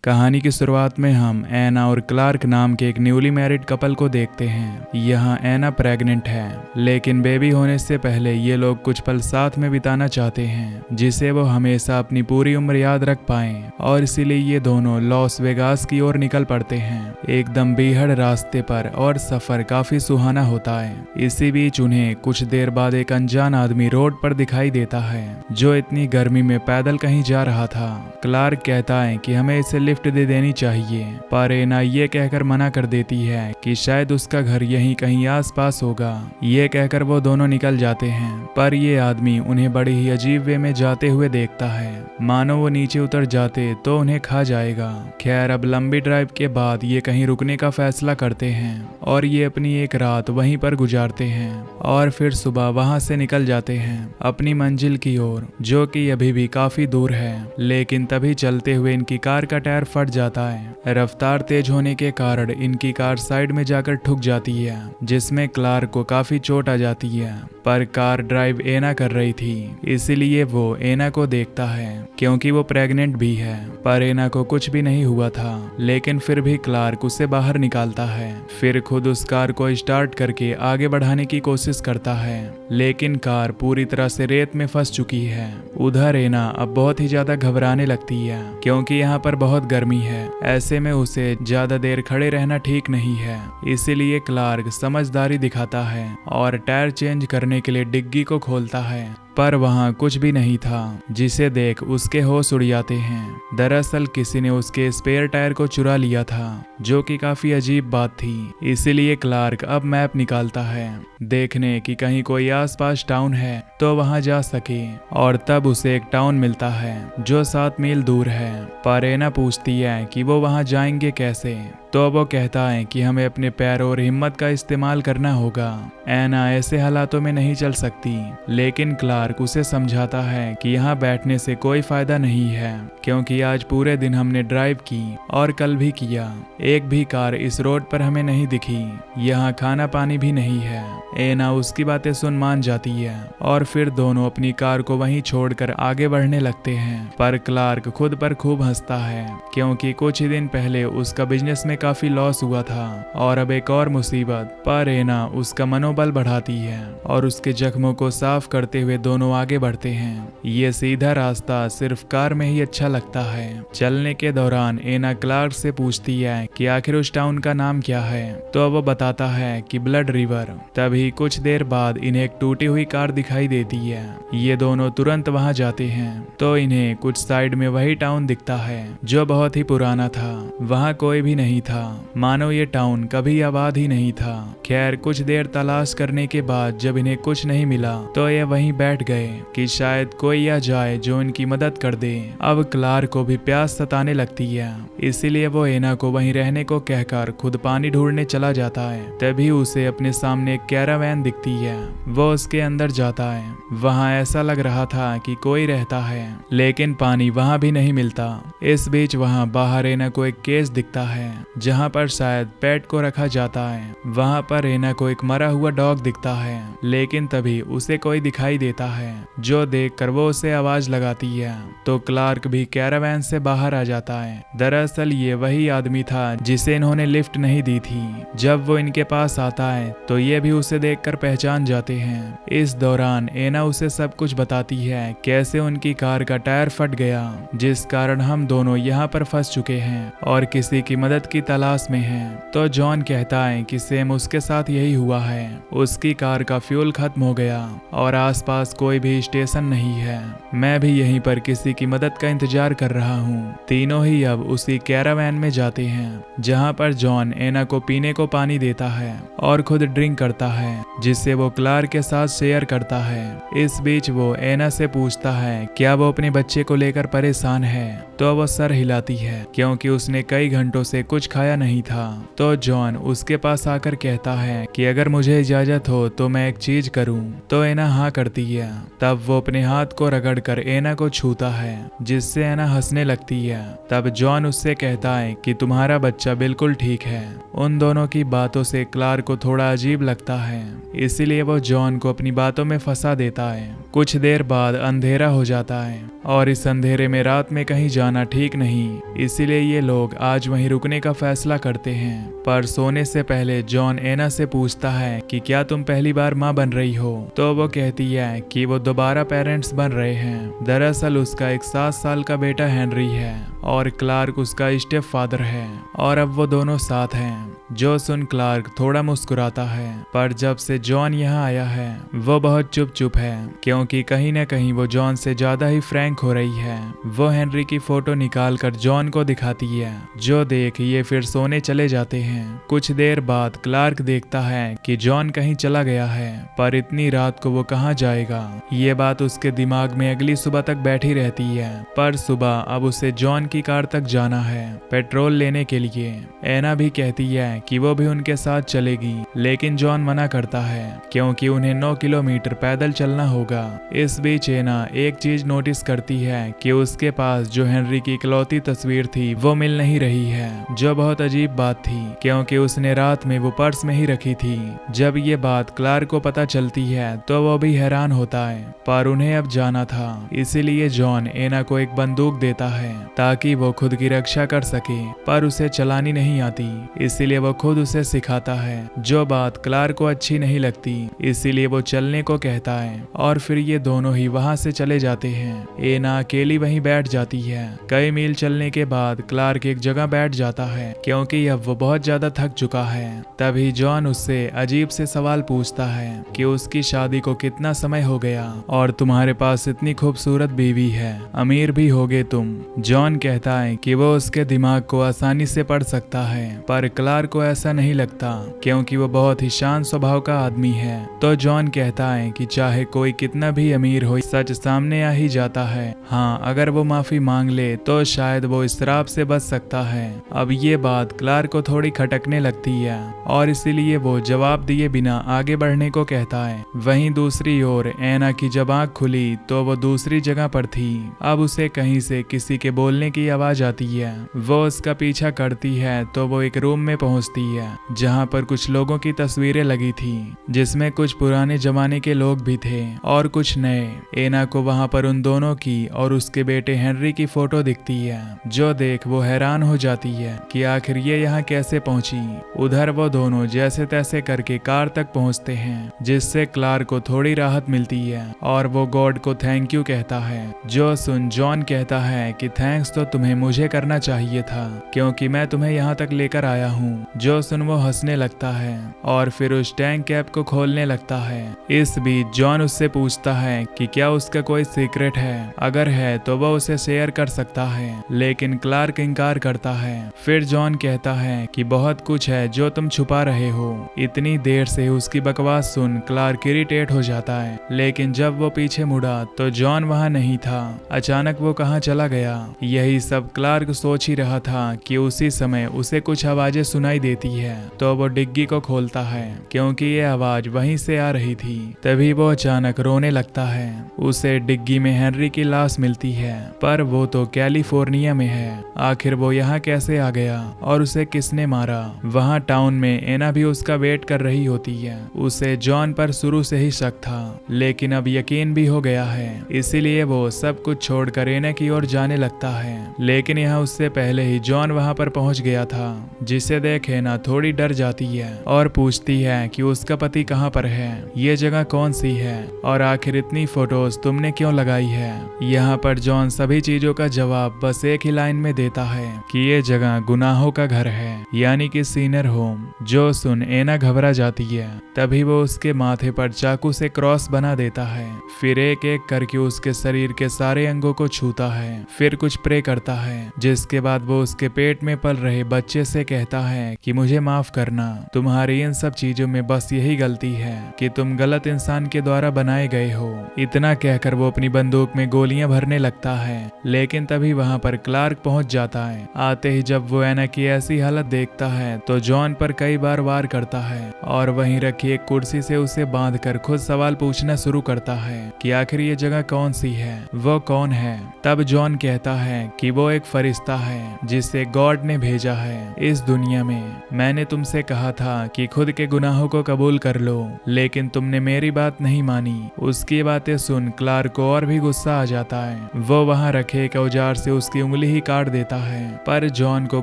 कहानी की शुरुआत में हम एना और क्लार्क नाम के एक न्यूली मैरिड कपल को देखते हैं। यहाँ एना प्रेग्नेंट है, लेकिन बेबी होने से पहले ये लोग कुछ पल साथ में बिताना चाहते हैं जिसे वो हमेशा अपनी पूरी उम्र याद रख पाएं, और इसीलिए ये दोनों लॉस वेगास की ओर निकल पड़ते हैं एकदम बेहद रास्ते पर, और सफर काफी सुहाना होता है। इसी बीच उन्हें कुछ देर बाद एक अनजान आदमी रोड पर दिखाई देता है जो इतनी गर्मी में पैदल कहीं जा रहा था। क्लार्क कहता है कि हमें इसे लिफ्ट दे देनी चाहिए, पर एना ये कहकर मना कर देती है कि शायद उसका घर यहीं कहीं आसपास होगा। ये कहकर वो दोनों निकल जाते हैं, पर ये आदमी उन्हें बड़ी ही अजीब वे में जाते हुए देखता है, मानो वो नीचे उतर जाते तो उन्हें खा जाएगा। खैर, अब लंबी ड्राइव के बाद ये कहीं रुकने का फैसला करते हैं और ये अपनी एक रात वहीं पर गुजारते हैं और फिर सुबह वहां से निकल जाते हैं अपनी मंजिल की ओर, जो कि अभी भी काफी दूर है। लेकिन तभी चलते हुए इनकी कार का टायर फट जाता है। रफ्तार तेज होने के कारण इनकी कार साइड में जाकर ठुक जाती है, जिसमें क्लार्क को काफी चोट आ जाती है। पर कार ड्राइव एना कर रही थी, इसीलिए वो एना को देखता है क्योंकि वो प्रेग्नेंट भी है। पर एना को कुछ भी नहीं हुआ था, लेकिन फिर भी क्लार्क उसे बाहर निकालता है, फिर खुद उस कार को स्टार्ट करके आगे बढ़ाने की कोशिश करता है, लेकिन कार पूरी तरह से रेत में फंस चुकी है। उधर एना अब बहुत ही ज्यादा घबराने लगती है क्योंकि यहाँ पर बहुत गर्मी है। ऐसे में उसे ज्यादा देर खड़े रहना ठीक नहीं है, इसीलिए क्लार्क समझदारी दिखाता है और टायर चेंज करने के लिए डिग्गी को खोलता है, पर वहाँ कुछ भी नहीं था, जिसे देख उसके होश उड़ जाते हैं। दरअसल किसी ने उसके स्पेयर टायर को चुरा लिया था, जो कि काफी अजीब बात थी। इसीलिए क्लार्क अब मैप निकालता है देखने कि कहीं कोई आसपास टाउन है तो वहां जा सके, और तब उसे एक टाउन मिलता है जो 7 मील दूर है। पर एना पूछती है कि वो वहां जाएंगे कैसे, तो वो कहता है कि हमें अपने पैरों और हिम्मत का इस्तेमाल करना होगा। एना ऐसे हालातों में नहीं चल सकती, लेकिन क्लार्क उसे समझाता है कि यहाँ बैठने से कोई फायदा नहीं है, क्योंकि आज पूरे दिन हमने ड्राइव की और कल भी किया। एक भी कार इस रोड पर हमें नहीं दिखी, यहाँ खाना पानी भी नहीं है। एना उसकी बातें सुन मान जाती है और फिर दोनों अपनी कार को वहीं छोड़कर आगे बढ़ने लगते हैं। पर क्लार्क खुद पर खूब हंसता है क्योंकि कुछ ही दिन पहले उसका बिजनेस में काफी लॉस हुआ था और अब एक और मुसीबत। पर एना उसका मनोबल बढ़ाती है और उसके जख्मों को साफ करते हुए दोनों आगे बढ़ते हैं। ये सीधा रास्ता सिर्फ कार में ही अच्छा लगता है। चलने के दौरान एना क्लार्क से पूछती है कि आखिर उस टाउन का नाम क्या है, तो वो बताता है कि ब्लड रिवर। तभी कुछ देर बाद इन्हें एक टूटी हुई कार दिखाई देती है। ये दोनों तुरंत वहां जाते हैं तो इन्हें कुछ साइड में वही टाउन दिखता है जो बहुत ही पुराना था। वहां कोई भी नहीं था, मानो ये टाउन कभी आबाद ही नहीं था। खैर, कुछ देर तलाश करने के बाद जब इन्हें कुछ नहीं मिला तो ये वहीं बैठ गए कि शायद कोई आ जाए जो इनकी मदद कर दे। अब क्लार्क को भी प्यास सताने लगती है, इसीलिए वो एना को वहीं रहने को कहकर खुद पानी ढूंढने चला जाता है। तभी उसे अपने सामने एक कैरावैन दिखती है। वो उसके अंदर जाता है। वहां ऐसा लग रहा था कि कोई रहता है, लेकिन पानी वहां भी नहीं मिलता। इस बीच वहां बाहर एना को एक केस दिखता है जहां पर शायद पेट को रखा जाता है। वहां पर एना को एक मरा हुआ डॉग दिखता है, लेकिन तभी उसे कोई दिखाई देता है जो देखकर वो उसे आवाज लगाती है, तो क्लार्क भी कैरावैन से बाहर आ जाता है। दरअसल ये वही आदमी था जिसे इन्होंने लिफ्ट नहीं दी थी। जब वो इनके पास आता है तो ये भी उसे देखकर पहचान जाते हैं। इस दौरान एना उसे सब कुछ बताती है कैसे उनकी कार का टायर फट गया, जिस कारण हम दोनों यहाँ पर फंस चुके हैं और किसी की मदद की तलाश में हैं। तो जॉन कहता है कि सेम उसके साथ यही हुआ है। उसकी कार का फ्यूल खत्म हो गया और आसपास कोई भी स्टेशन नहीं है। मैं भी यहीं पर किसी की मदद का इंतजार कर रहा हूँ। तीनों ही अब उसी कैरावैन में जाते हैं जहाँ पर जॉन एना को पीने को पानी देता है और खुद ड्रिंक करता है, जिससे वो क्लार्क के साथ शेयर करता है। इस बीच वो एना से पूछता है क्या वो अपने बच्चे को लेकर परेशान है, तो वो सर हिलाती है क्योंकि उसने कई घंटों से कुछ खाया नहीं था। तो जॉन उसके पास आकर कहता है कि अगर मुझे इजाजत हो तो मैं एक चीज करूं, तो एना हाँ करती है। तब वो अपने हाथ को रगड़कर एना को छूता है, जिससे एना हंसने लगती है। तब जॉन उससे कहता है कि तुम्हारा बच्चा बिल्कुल ठीक है। उन दोनों की बातों से क्लार्क को थोड़ा अजीब लगता है, इसीलिए वो जॉन को अपनी बातों में फंसा देता है। कुछ देर बाद अंधेरा हो जाता है और इस अंधेरे में रात में कहीं जाना ठीक नहीं, इसीलिए ये लोग आज वहीं रुकने का फैसला करते हैं। पर सोने से पहले जॉन एना से पूछता है कि क्या तुम पहली बार माँ बन रही हो, तो वो कहती है कि वो दोबारा पेरेंट्स बन रहे हैं। दरअसल उसका एक 7 साल का बेटा हेनरी है और क्लार्क उसका स्टेप फादर है और अब वो दोनों साथ हैं। जो सुन क्लार्क थोड़ा मुस्कुराता है, पर जब से जॉन यहाँ आया है वो बहुत चुप है, क्योंकि कहीं न कहीं वो जॉन से ज्यादा ही फ्रैंक हो रही है। वो हेनरी की फोटो निकाल कर जॉन को दिखाती है, जो देख ये फिर सोने चले जाते हैं। कुछ देर बाद क्लार्क देखता है कि जॉन कहीं चला गया है, पर इतनी रात को वो कहाँ जाएगा। ये बात उसके दिमाग में अगली सुबह तक बैठी रहती है। पर सुबह अब उसे जॉन की कार तक जाना है पेट्रोल लेने के लिए। एना भी कहती है कि वो भी उनके साथ चलेगी, लेकिन जॉन मना करता है क्योंकि उन्हें 9 किलोमीटर पैदल चलना होगा। इस बीच एना एक चीज नोटिस करती है कि उसके पास जो हेनरी की इकलौती तस्वीर थी वो मिल नहीं रही है, जो बहुत अजीब बात थी क्योंकि उसने रात में वो पर्स में ही रखी थी। जब ये बात क्लार्क को पता चलती है तो वो भी हैरान होता है, पर उन्हें अब जाना था, इसीलिए जॉन एना को एक बंदूक देता है ताकि वो खुद की रक्षा कर सके, पर उसे चलानी नहीं आती, इसीलिए वो खुद उसे सिखाता है। जो बात क्लार्क को अच्छी नहीं लगती, इसीलिए वो चलने को कहता है और फिर ये दोनों ही वहां से चले जाते हैं। एना अकेली वहीं बैठ जाती है। कई मील चलने के बाद क्लार्क एक जगह बैठ जाता है क्योंकि अब वो बहुत ज्यादा थक चुका है। तभी जॉन उससे अजीब से सवाल पूछता है कि उसकी शादी को कितना समय हो गया और तुम्हारे पास इतनी खूबसूरत बीवी है, अमीर भी होगे तुम। जॉन कहता है कि वो उसके दिमाग को आसानी से पढ़ सकता है, पर क्लार्क को ऐसा नहीं लगता क्योंकि वो बहुत ही शांत स्वभाव का आदमी है। तो जॉन कहता है कि चाहे कोई कितना भी अमीर हो, सच सामने आ ही जाता है। हाँ, अगर वो माफी मांग ले तो शायद वो इस श्राप से बच सकता है। अब ये बात क्लार्क को थोड़ी खटकने लगती है और इसीलिए वो जवाब दिए बिना आगे बढ़ने को कहता है। वहीं दूसरी ओर एना की जब आँख खुली तो वो दूसरी जगह पर थी। अब उसे कहीं से किसी के बोलने की आवाज आती है। वो उसका पीछा करती है तो वो एक रूम में पहुंचती है जहां पर कुछ लोगों की तस्वीरें लगी थी, जिसमें कुछ पुराने जमाने के लोग भी थे और कुछ नए। एना को वहां पर उन दोनों की और उसके बेटे हेनरी की फोटो दिखती है, जो देख वो हैरान हो जाती है कि आखिर ये यहाँ कैसे पहुंची। उधर वो दोनों जैसे तैसे करके कार तक पहुंचते हैं, जिससे क्लार्क को थोड़ी राहत मिलती है और वो गॉड को थैंक यू कहता है। जो सुन जॉन कहता है कि थैंक्स तो तुम्हें मुझे करना चाहिए था क्योंकि मैं तुम्हें यहाँ तक लेकर आया हूँ। जो सुन वो हंसने लगता है और फिर उस टैंक कैप को खोलने लगता है। इस बीच जॉन उससे पूछता है कि क्या उसका कोई सीक्रेट है, अगर है तो वो उसे शेयर कर सकता है, लेकिन क्लार्क इनकार करता है। फिर जॉन कहता है कि बहुत कुछ है जो तुम छुपा रहे हो। इतनी देर से उसकी बकवास सुन क्लार्क इरिटेट हो जाता है, लेकिन जब वो पीछे मुड़ा तो जॉन वहाँ नहीं था। अचानक वो कहाँ चला गया, यही सब क्लार्क सोच ही रहा था कि उसी समय उसे कुछ आवाजें सुनाई देती है। तो वो डिग्गी को खोलता है क्योंकि ये आवाज वहीं से आ रही थी। तभी वो अचानक रोने लगता है। उसे डिग्गी में हेनरी की लाश मिलती है, पर वो तो कैलिफोर्निया में है। आखिर वो यहाँ कैसे आ गया और उसे किसने मारा। वहाँ टाउन में एना भी उसका वेट कर रही होती है। उसे जॉन पर शुरू से ही शक था, लेकिन अब यकीन भी हो गया है, इसीलिए वो सब कुछ छोड़कर एना की ओर जाने लगता है। लेकिन यहाँ उससे पहले ही जॉन वहाँ पर पहुँच गया था, जिसे देख एना थोड़ी डर जाती है और पूछती है कि उसका पति कहाँ पर है, ये जगह कौन सी है और आखिर इतनी फोटोज तुमने क्यों लगाई है। यहाँ पर जॉन सभी चीजों का जवाब बस एक ही लाइन में देता है कि ये जगह गुनाहों का घर है, यानी कि सीनर होम। जो सुन एना घबरा जाती है। तभी वो उसके माथे पर चाकू से क्रॉस बना देता है, फिर एक एक करके उसके शरीर के सारे अंगों को छूता है, फिर कुछ प्रे करता है, जिसके बाद वो उसके पेट में पल रहे बच्चे से कहता है कि मुझे माफ करना, तुम्हारी इन सब चीजों में बस यही गलती है कि तुम गलत इंसान के द्वारा बनाए गए हो। इतना कहकर वो अपनी बंदूक में गोलियां भरने लगता है, लेकिन तभी वहां पर क्लार्क पहुंच जाता है। आते ही जब वो एना की ऐसी हालत देखता है तो जॉन पर कई बार वार करता है और वहीं रखी एक कुर्सी से उसे बांधकर खुद सवाल पूछना शुरू करता है कि आखिर ये जगह कौन सी है, वो कौन है। तब जॉन कहता है कि कि वो एक फरिश्ता है जिसे गॉड ने भेजा है इस दुनिया में। मैंने तुमसे कहा था कि खुद के गुनाहों को कबूल कर लो, लेकिन तुमने मेरी बात नहीं मानी। उसकी बातें सुन क्लार्क को और भी गुस्सा आ जाता है। वो वहां रखे एक औजार से उसकी उंगली ही काट देता है, पर जॉन को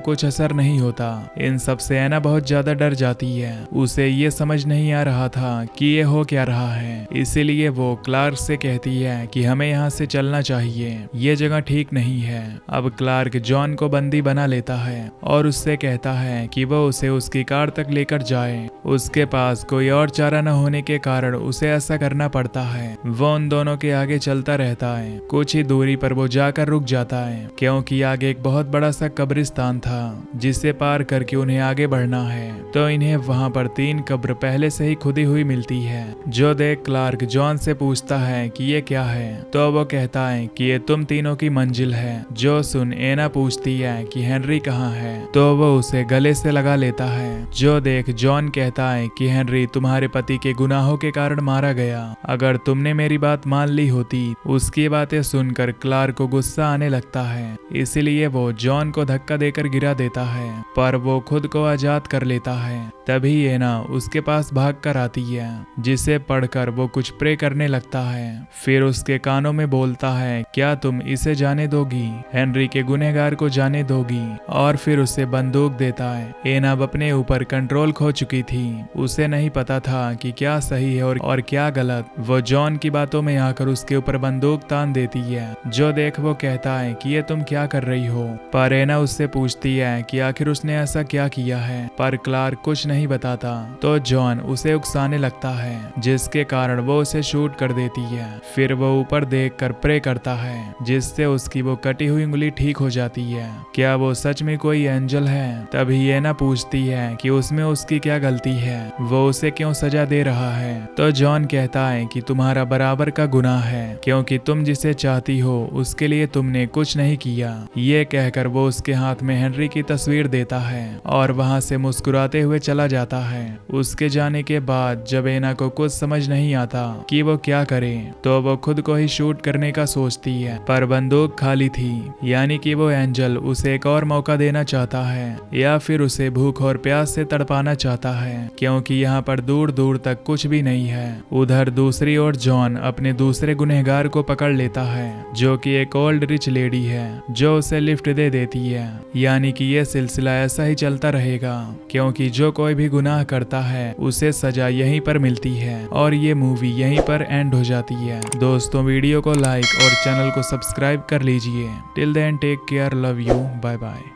कुछ असर नहीं होता। इन सब से एना बहुत ज्यादा डर जाती है। उसे ये समझ नहीं आ रहा था कि ये हो क्या रहा है, इसीलिए वो क्लार्क से कहती है कि हमें यहाँ से चलना चाहिए, ये जगह ठीक नहीं है। अब क्लार्क जॉन को बंदी बना लेता है और उससे कहता है कि वो उसे उसकी कार तक लेकर जाए। उसके पास कोई और चारा न होने के कारण उसे ऐसा करना पड़ता है। वो उन दोनों के आगे चलता रहता है। कुछ ही दूरी पर वो जाकर रुक जाता है, क्योंकि आगे एक बहुत बड़ा सा कब्रिस्तान था जिसे पार करके उन्हें आगे बढ़ना है। तो इन्हें वहां पर 3 कब्र पहले से ही खुदी हुई मिलती है, जो देख क्लार्क जॉन से पूछता है कि ये क्या है। तो वो कहता है कि ये तुम तीनों की मंजिल है। जो सुन एना पूछती है कि हेनरी कहाँ है, तो वो उसे गले से लगा लेता है। जो देख जॉन कहता है कि हेनरी तुम्हारे पति के गुनाहों के कारण मारा गया, अगर तुमने मेरी बात मान ली होती। उसकी बातें सुनकर क्लार्क को गुस्सा आने लगता है, इसलिए वो जॉन को धक्का देकर गिरा देता है, पर वो खुद को आजाद कर लेता है। तभी एना उसके पास भाग कर आती है, जिसे पढ़कर वो कुछ प्रे करने लगता है। फिर उसके कानों में बोलता है, क्या तुम इसे जाने दोगी, हेनरी के गुनहगार को जाने दोगी। और फिर उसे बंदूक देता है। एना अब अपने ऊपर कंट्रोल खो चुकी थी। उसे नहीं पता था कि क्या सही है और क्या गलत। वो जॉन की बातों में आकर उसके ऊपर बंदूक तान देती है। जो देख वो कहता है कि ये तुम क्या कर रही हो, पर एना उससे पूछती है कि आखिर उसने ऐसा क्या किया है, पर क्लार्क कुछ नहीं बताता। तो जॉन उसे उकसाने लगता है, जिसके कारण वो उसे शूट कर देती है। फिर वो ऊपर देखकर प्रे करता है, जिससे उसकी वो कटी हुई उंगली ठीक हो जाती है। क्या वो सच में कोई एंजल है? तभी एना पूछती है कि उसमें उसकी क्या गलती है, वो उसे क्यों सजा दे रहा है। तो जॉन कहता है कि तुम्हारा बराबर का गुनाह है, क्योंकि तुम जिसे चाहती हो उसके लिए तुमने कुछ नहीं किया। ये कहकर वो उसके हाथ में हेनरी की तस्वीर देता है और वहां से मुस्कुराते हुए चला जाता है। उसके जाने के बाद जब एना को कुछ समझ नहीं आता कि वो क्या करे, तो वो खुद को ही शूट करने का सोचती है, पर बंदूक खाली थी। यानी कि वो एंजल उसे एक और मौका देना चाहता है, या फिर उसे भूख और प्यास से तड़पाना चाहता है, क्योंकि यहाँ पर दूर दूर तक कुछ भी नहीं है। उधर दूसरी ओर जॉन अपने दूसरे गुनहगार को पकड़ लेता है, जो कि एक ओल्ड रिच लेडी है, जो उसे लिफ्ट दे देती है। यानी कि ये सिलसिला ऐसा ही चलता रहेगा, क्योंकि जो कोई भी गुनाह करता है उसे सजा यहीं पर मिलती है। और ये मूवी यहीं पर एंड हो जाती है। दोस्तों वीडियो को लाइक और चैनल को सब्सक्राइब कर लीजिए। Till then take care, love you, bye bye.